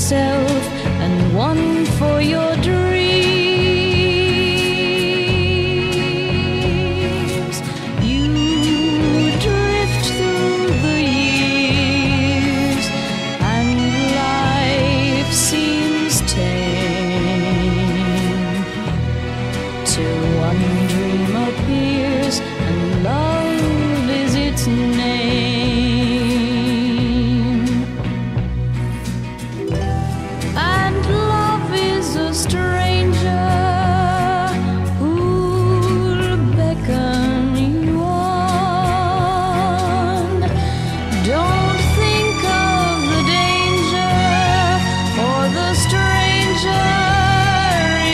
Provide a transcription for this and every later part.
yourself and one for your dreams. You drift through the years and life seems tame, till one dream appears and love is its name. And love is a stranger who'll beckon you on. Don't think of the danger, for the stranger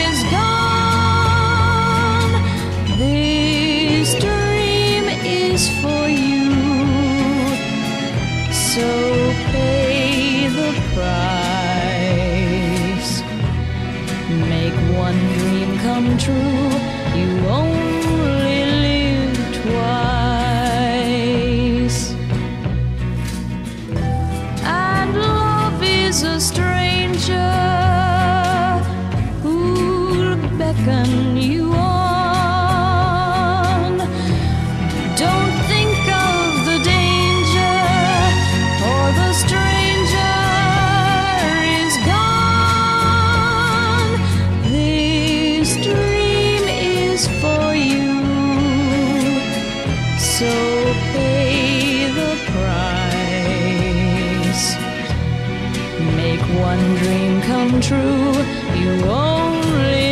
is gone. This dream is for you, so pay the price. Make one dream come true. You only live twice. And love is a stranger who'll beckon you on. Don't think of the danger, for the stranger is gone. This dream is for you, so pay the price. Make one dream come true. You only